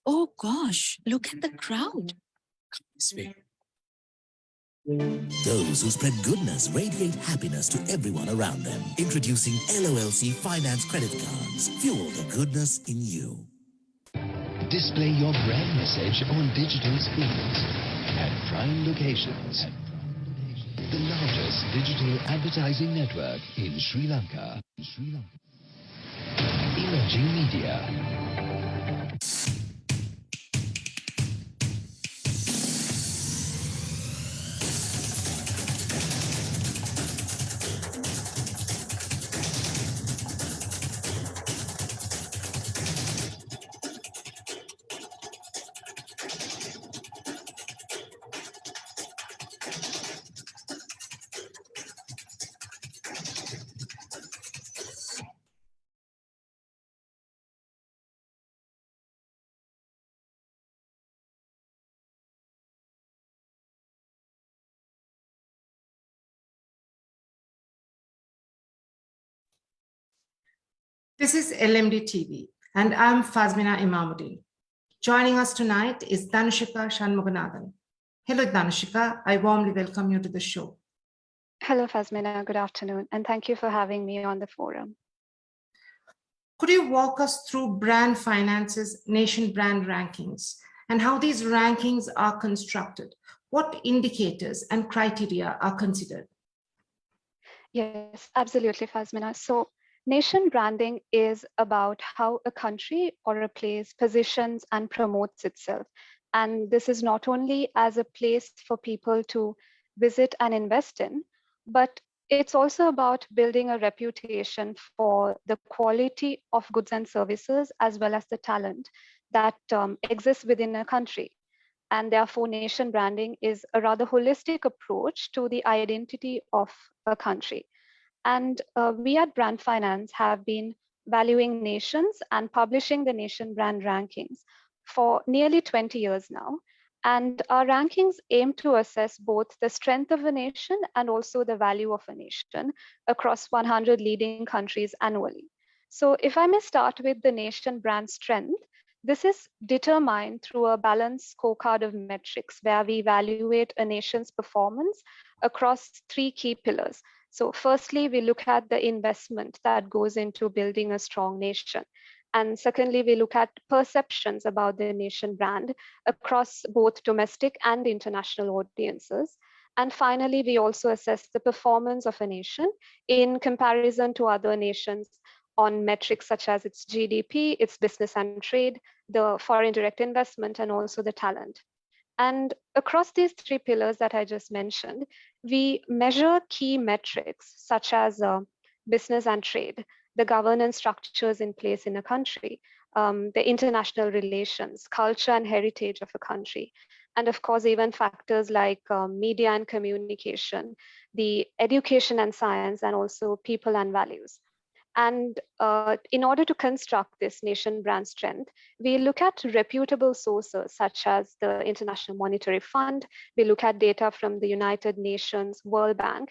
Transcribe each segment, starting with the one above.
Oh gosh, look at the crowd. This way. Those who spread goodness radiate happiness to everyone around them. Introducing LOLC Finance Credit Cards. Fuel the goodness in you. Display your brand message on digital screens at prime locations. The largest digital advertising network in Sri Lanka. Emerging Media. This is LMDtv, and I'm Fazmina Imamudeen. Joining us tonight is Dhanushika Shanmuganathan. Hello, Dhanushika. I warmly welcome you to the show. Hello, Fazmina. Good afternoon, and thank you for having me on the forum. Could you walk us through Brand Finance's nation brand rankings and how these rankings are constructed? What indicators and criteria are considered? Yes, absolutely, Fazmina. So, nation branding is about how a country or a place positions and promotes itself. And this is not only as a place for people to visit and invest in, but it's also about building a reputation for the quality of goods and services, as well as the talent that exists within a country. And therefore, nation branding is a rather holistic approach to the identity of a country. And we at Brand Finance have been valuing nations and publishing the nation brand rankings for nearly 20 years now. And our rankings aim to assess both the strength of a nation and also the value of a nation across 100 leading countries annually. So if I may start with the nation brand strength, this is determined through a balanced scorecard of metrics where we evaluate a nation's performance across three key pillars. So firstly, we look at the investment that goes into building a strong nation. And secondly, we look at perceptions about the nation brand across both domestic and international audiences. And finally, we also assess the performance of a nation in comparison to other nations on metrics such as its GDP, its business and trade, the foreign direct investment, and also the talent. And across these three pillars that I just mentioned, we measure key metrics such as business and trade, the governance structures in place in a country, the international relations, culture and heritage of a country, and of course, even factors like media and communication, the education and science, and also people and values. And in order to construct this nation brand strength, we look at reputable sources such as the International Monetary Fund. We look at data from the United Nations, World Bank,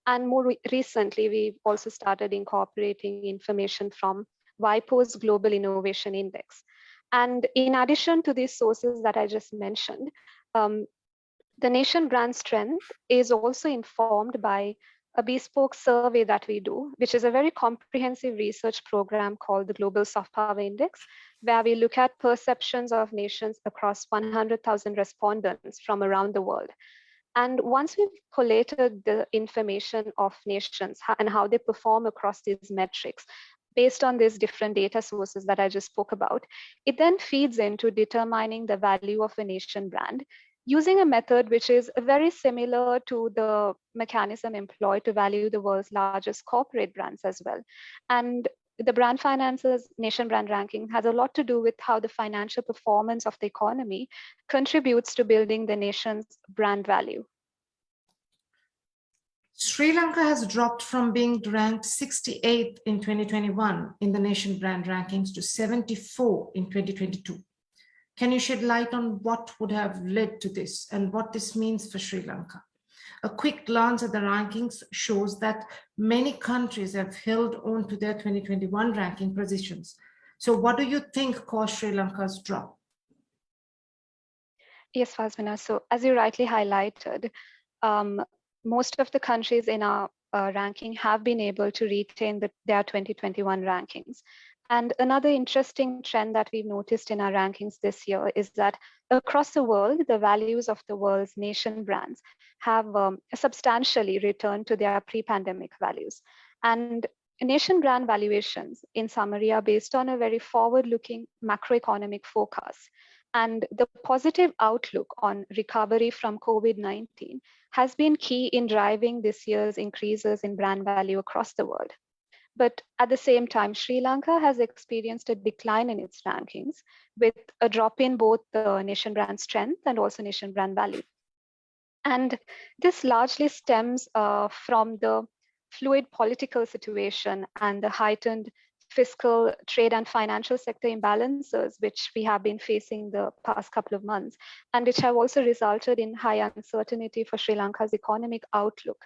and more recently, we've also started incorporating information from WIPO's Global Innovation Index. And in addition to these sources that I just mentioned, the nation brand strength is also informed by a bespoke survey that we do, which is a very comprehensive research program called the Global Soft Power Index, where we look at perceptions of nations across 100,000 respondents from around the world. And once we've collated the information of nations and how they perform across these metrics, based on these different data sources that I just spoke about, it then feeds into determining the value of a nation brand using a method which is very similar to the mechanism employed to value the world's largest corporate brands as well. And the Brand Finance's nation brand ranking has a lot to do with how the financial performance of the economy contributes to building the nation's brand value. Sri Lanka has dropped from being ranked 68th in 2021 in the nation brand rankings to 74 in 2022. Can you shed light on what would have led to this and what this means for Sri Lanka? A quick glance at the rankings shows that many countries have held on to their 2021 ranking positions, So what do you think caused Sri Lanka's drop? Yes, Fazmina. So as you rightly highlighted, um, most of the countries in our ranking have been able to retain their 2021 rankings. And another interesting trend that we've noticed in our rankings this year is that across the world, the values of the world's nation brands have substantially returned to their pre-pandemic values. And nation brand valuations, in summary, are based on a very forward-looking macroeconomic forecast. And the positive outlook on recovery from COVID-19 has been key in driving this year's increases in brand value across the world. But at the same time, Sri Lanka has experienced a decline in its rankings with a drop in both the nation brand strength and also nation brand value. And this largely stems from the fluid political situation and the heightened fiscal, trade, and financial sector imbalances, which we have been facing the past couple of months, and which have also resulted in high uncertainty for Sri Lanka's economic outlook.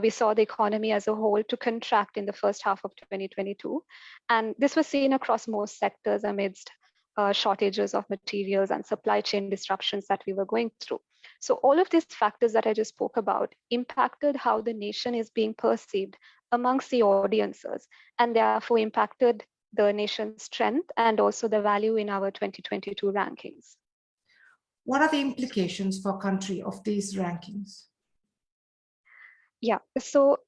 We saw the economy as a whole to contract in the first half of 2022. And this was seen across most sectors amidst shortages of materials and supply chain disruptions that we were going through. So all of these factors that I just spoke about impacted how the nation is being perceived amongst the audiences, and therefore impacted the nation's strength and also the value in our 2022 rankings. What are the implications for a country of these rankings? Yeah, so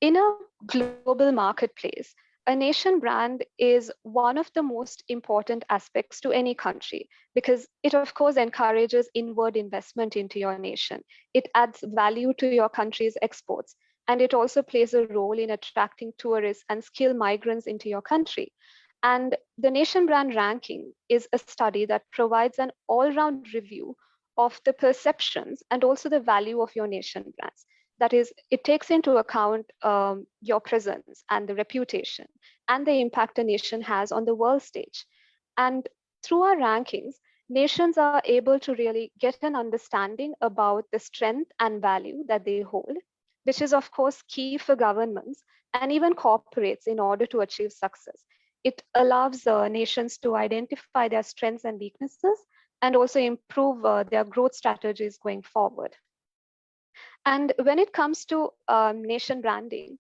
in a global marketplace, a nation brand is one of the most important aspects to any country because it, of course, encourages inward investment into your nation. It adds value to your country's exports, and it also plays a role in attracting tourists and skilled migrants into your country. And the nation brand ranking is a study that provides an all-round review of the perceptions and also the value of your nation brands. That is, it takes into account your presence and the reputation and the impact a nation has on the world stage. And through our rankings, nations are able to really get an understanding about the strength and value that they hold, which is, of course, key for governments and even corporates in order to achieve success. It allows nations to identify their strengths and weaknesses and also improve their growth strategies going forward. And when it comes to nation branding,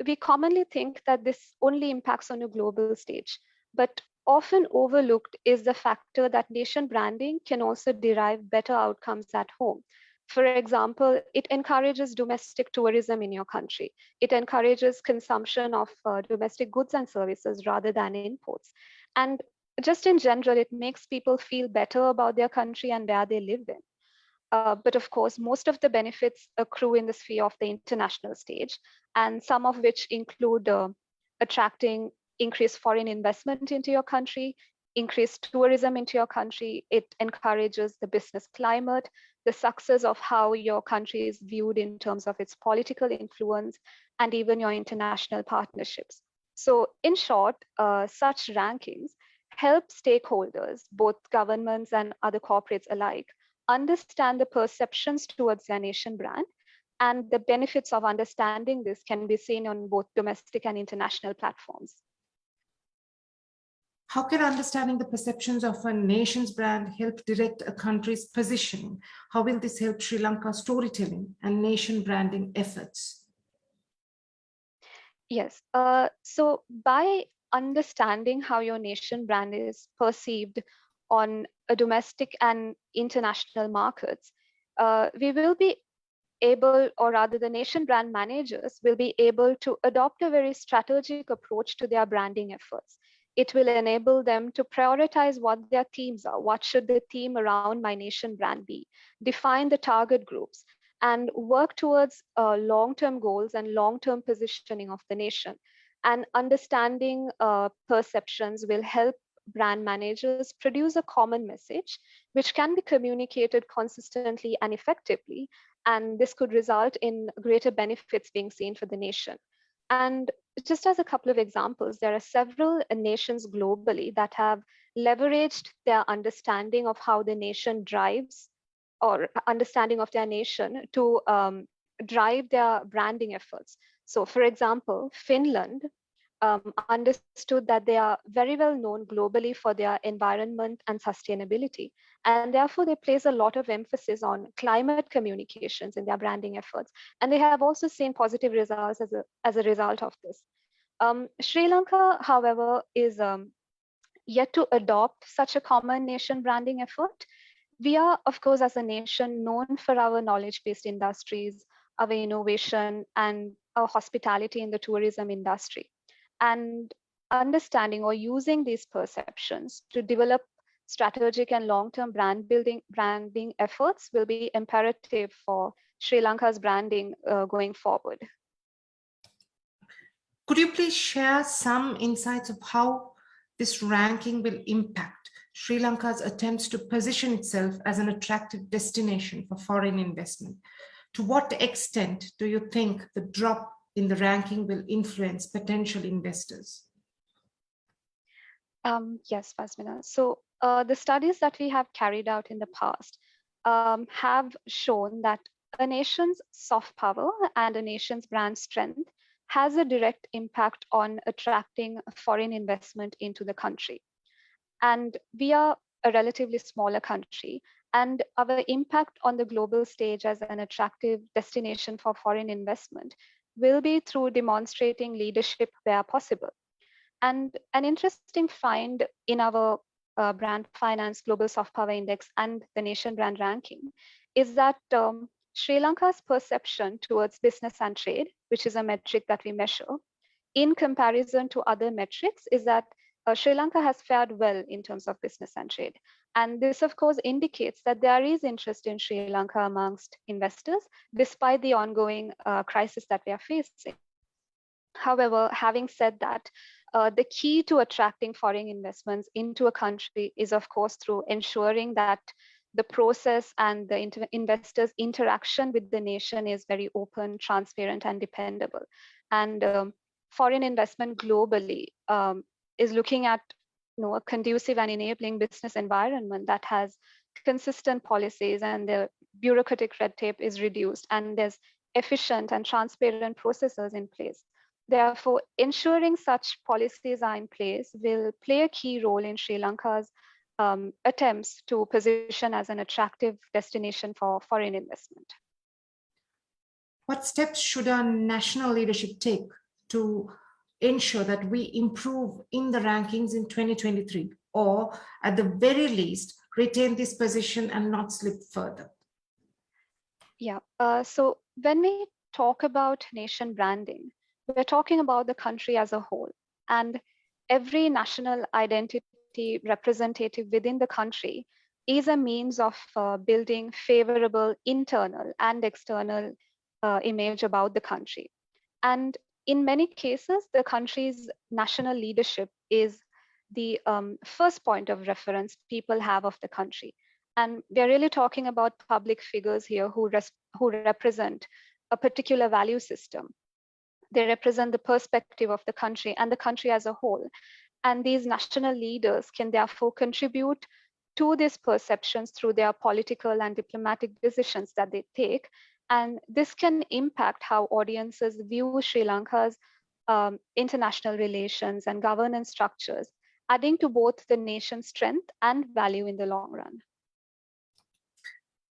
we commonly think that this only impacts on a global stage, but often overlooked is the factor that nation branding can also derive better outcomes at home. For example, it encourages domestic tourism in your country. It encourages consumption of domestic goods and services rather than imports. And just in general, it makes people feel better about their country and where they live in. But of course, most of the benefits accrue in the sphere of the international stage, and some of which include attracting increased foreign investment into your country, increased tourism into your country. It encourages the business climate, the success of how your country is viewed in terms of its political influence, and even your international partnerships. So in short, such rankings help stakeholders, both governments and other corporates alike, understand the perceptions towards their nation brand, and the benefits of understanding this can be seen on both domestic and international platforms. How can understanding the perceptions of a nation's brand help direct a country's positioning? How will this help Sri Lanka's storytelling and nation branding efforts? Yes, so by understanding how your nation brand is perceived on a domestic and international markets, we will be able, or rather the nation brand managers will be able to adopt a very strategic approach to their branding efforts. It will enable them to prioritize what their themes are. What should the theme around my nation brand be? Define the target groups and work towards long-term goals and long-term positioning of the nation. And understanding perceptions will help brand managers produce a common message, which can be communicated consistently and effectively. And this could result in greater benefits being seen for the nation. And just as a couple of examples, there are several nations globally that have leveraged their understanding of how the nation drives, or understanding of their nation to drive their branding efforts. So for example, Finland understood that they are very well known globally for their environment and sustainability. And therefore, they place a lot of emphasis on climate communications in their branding efforts. And they have also seen positive results as a result of this. Sri Lanka, however, is yet to adopt such a common nation branding effort. We are, of course, as a nation known for our knowledge-based industries, our innovation, and our hospitality in the tourism industry. And understanding or using these perceptions to develop strategic and long-term branding efforts will be imperative for Sri Lanka's branding going forward. Could you please share some insights of how this ranking will impact Sri Lanka's attempts to position itself as an attractive destination for foreign investment? To what extent do you think the drop in the ranking will influence potential investors? Yes, Fazmina. So the studies that we have carried out in the past have shown that a nation's soft power and a nation's brand strength has a direct impact on attracting foreign investment into the country. And we are a relatively smaller country, and our impact on the global stage as an attractive destination for foreign investment will be through demonstrating leadership where possible. And an interesting find in our Brand Finance Global Soft Power Index and the Nation Brand Ranking is that Sri Lanka's perception towards business and trade, which is a metric that we measure, in comparison to other metrics, is that Sri Lanka has fared well in terms of business and trade. And this, of course, indicates that there is interest in Sri Lanka amongst investors, despite the ongoing crisis that we are facing. However, having said that, the key to attracting foreign investments into a country is, of course, through ensuring that the process and the investors' interaction with the nation is very open, transparent, and dependable. And foreign investment globally is looking at a conducive and enabling business environment that has consistent policies, and the bureaucratic red tape is reduced, and there's efficient and transparent processes in place. Therefore, ensuring such policies are in place will play a key role in Sri Lanka's attempts to position as an attractive destination for foreign investment. What steps should our national leadership take to ensure that we improve in the rankings in 2023, or at the very least, retain this position and not slip further? Yeah, so when we talk about nation branding, we're talking about the country as a whole, and every national identity representative within the country is a means of building favorable internal and external image about the country. And in many cases, the country's national leadership is the first point of reference people have of the country. And we're really talking about public figures here who represent a particular value system. They represent the perspective of the country and the country as a whole. And these national leaders can therefore contribute to these perceptions through their political and diplomatic decisions that they take. And this can impact how audiences view Sri Lanka's international relations and governance structures, adding to both the nation's strength and value in the long run.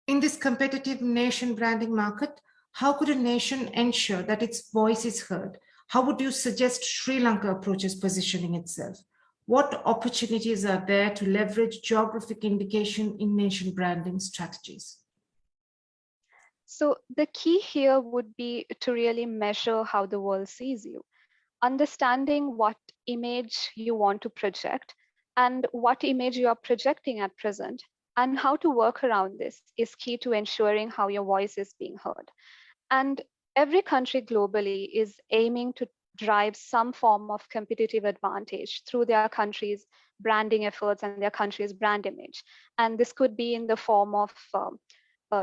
In this competitive nation branding market, how could a nation ensure that its voice is heard? How would you suggest Sri Lanka approaches positioning itself? What opportunities are there to leverage geographic indication in nation branding strategies? So the key here would be to really measure how the world sees you, understanding what image you want to project and what image you are projecting at present, and how to work around this is key to ensuring how your voice is being heard. And every country globally is aiming to drive some form of competitive advantage through their country's branding efforts and their country's brand image. And this could be in the form of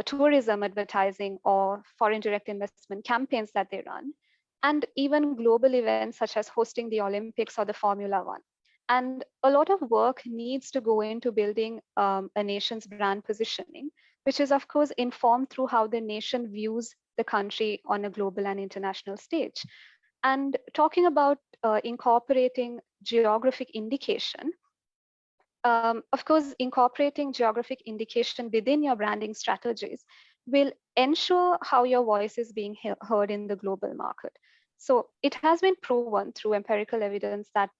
tourism advertising or foreign direct investment campaigns that they run, and even global events such as hosting the Olympics or the Formula One. And a lot of work needs to go into building a nation's brand positioning, which is, of course, informed through how the nation views the country on a global and international stage. And talking about incorporating geographic indication, of course, incorporating geographic indication within your branding strategies will ensure how your voice is being heard in the global market. So it has been proven through empirical evidence that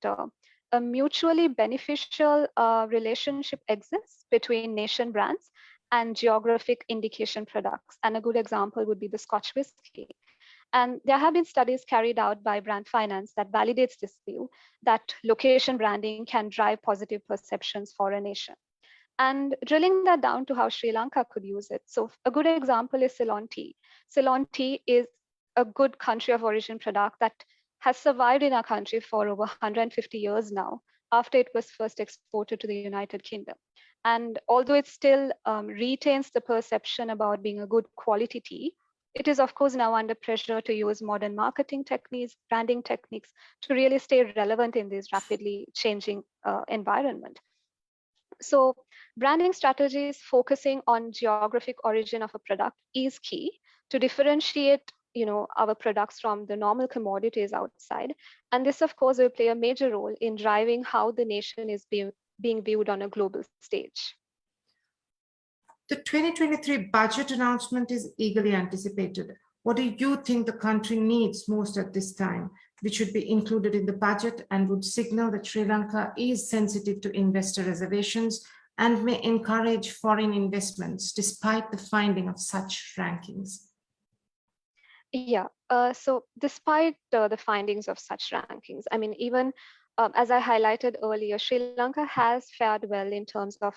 a mutually beneficial relationship exists between nation brands and geographic indication products. And a good example would be the Scotch whisky. And there have been studies carried out by Brand Finance that validates this view that location branding can drive positive perceptions for a nation. And drilling that down to how Sri Lanka could use it. So a good example is Ceylon tea. Ceylon tea is a good country of origin product that has survived in our country for over 150 years now, after it was first exported to the United Kingdom. And although it still retains the perception about being a good quality tea, it is of course now under pressure to use modern marketing techniques, branding techniques to really stay relevant in this rapidly changing environment. So branding strategies focusing on geographic origin of a product is key to differentiate our products from the normal commodities outside. And this, of course, will play a major role in driving how the nation is being viewed on a global stage. The 2023 budget announcement is eagerly anticipated. What do you think the country needs most at this time, which should be included in the budget and would signal that Sri Lanka is sensitive to investor reservations and may encourage foreign investments despite the finding of such rankings? Yeah, so despite the findings of such rankings, I mean, even as I highlighted earlier, Sri Lanka has fared well in terms of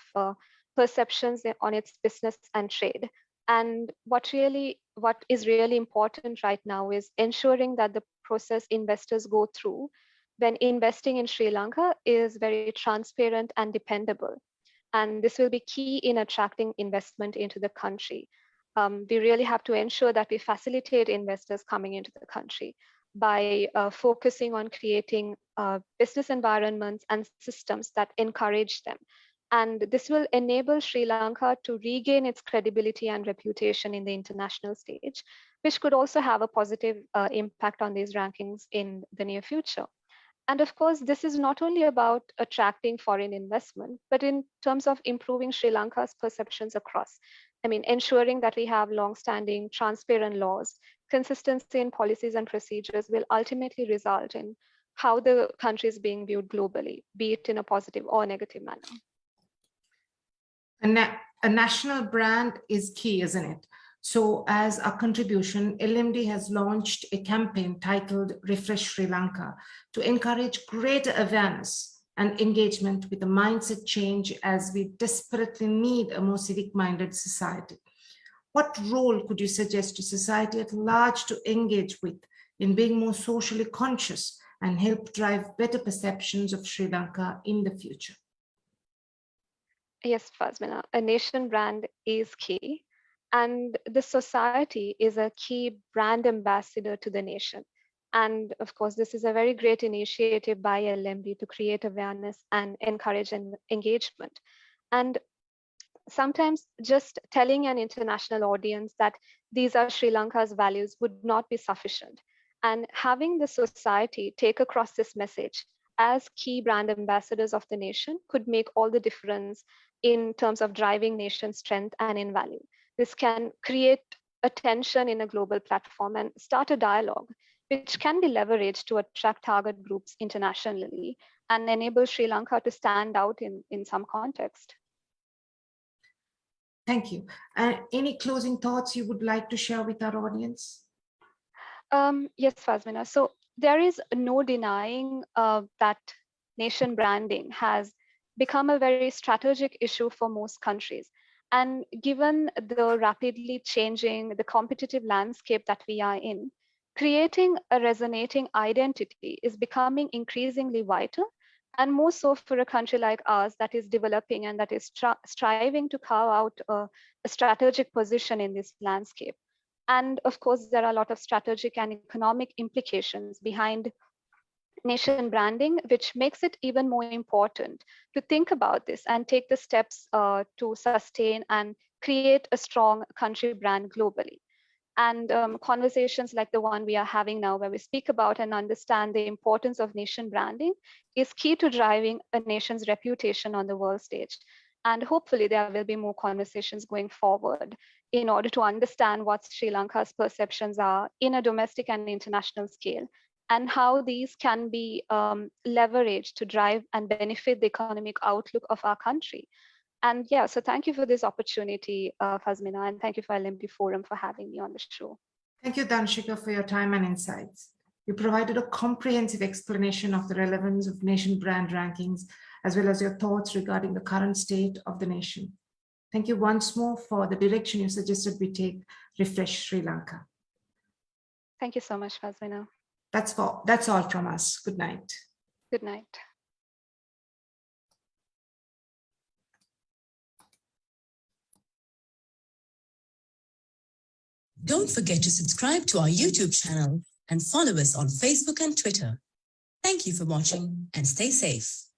perceptions on its business and trade. And what is really important right now is ensuring that the process investors go through when investing in Sri Lanka is very transparent and dependable. And this will be key in attracting investment into the country. We really have to ensure that we facilitate investors coming into the country by focusing on creating business environments and systems that encourage them. And this will enable Sri Lanka to regain its credibility and reputation in the international stage, which could also have a positive impact on these rankings in the near future. And of course, this is not only about attracting foreign investment, but in terms of improving Sri Lanka's perceptions across. I mean, ensuring that we have long-standing, transparent laws, consistency in policies and procedures will ultimately result in how the country is being viewed globally, be it in a positive or negative manner. A national brand is key, isn't it? So as a contribution, LMD has launched a campaign titled Refresh Sri Lanka to encourage greater awareness and engagement with the mindset change as we desperately need a more civic-minded society. What role could you suggest to society at large to engage with in being more socially conscious and help drive better perceptions of Sri Lanka in the future? Yes, Fazmina, a nation brand is key. And the society is a key brand ambassador to the nation. And of course, this is a very great initiative by LMD to create awareness and encourage engagement. And sometimes just telling an international audience that these are Sri Lanka's values would not be sufficient. And having the society take across this message as key brand ambassadors of the nation could make all the difference in terms of driving nation strength and in value. This can create attention in a global platform and start a dialogue, which can be leveraged to attract target groups internationally and enable Sri Lanka to stand out in some context. Thank you. Any closing thoughts you would like to share with our audience? Yes, Fazmina. So there is no denying that nation branding has become a very strategic issue for most countries. And given the rapidly changing, the competitive landscape that we are in, creating a resonating identity is becoming increasingly vital, and more so for a country like ours that is developing and that is striving to carve out a strategic position in this landscape. And of course, there are a lot of strategic and economic implications behind nation branding, which makes it even more important to think about this and take the steps to sustain and create a strong country brand globally. And conversations like the one we are having now, where we speak about and understand the importance of nation branding, is key to driving a nation's reputation on the world stage. And hopefully there will be more conversations going forward in order to understand what Sri Lanka's perceptions are in a domestic and international scale, and how these can be leveraged to drive and benefit the economic outlook of our country. And yeah, so thank you for this opportunity, Fazmina, and thank you for LMD Forum for having me on the show. Thank you, Dhanushika, for your time and insights. You provided a comprehensive explanation of the relevance of nation brand rankings, as well as your thoughts regarding the current state of the nation. Thank you once more for the direction you suggested we take, Refresh Sri Lanka. Thank you so much, Fazmina. That's all from us. Good night. Good night. Don't forget to subscribe to our YouTube channel and follow us on Facebook and Twitter. Thank you for watching and stay safe.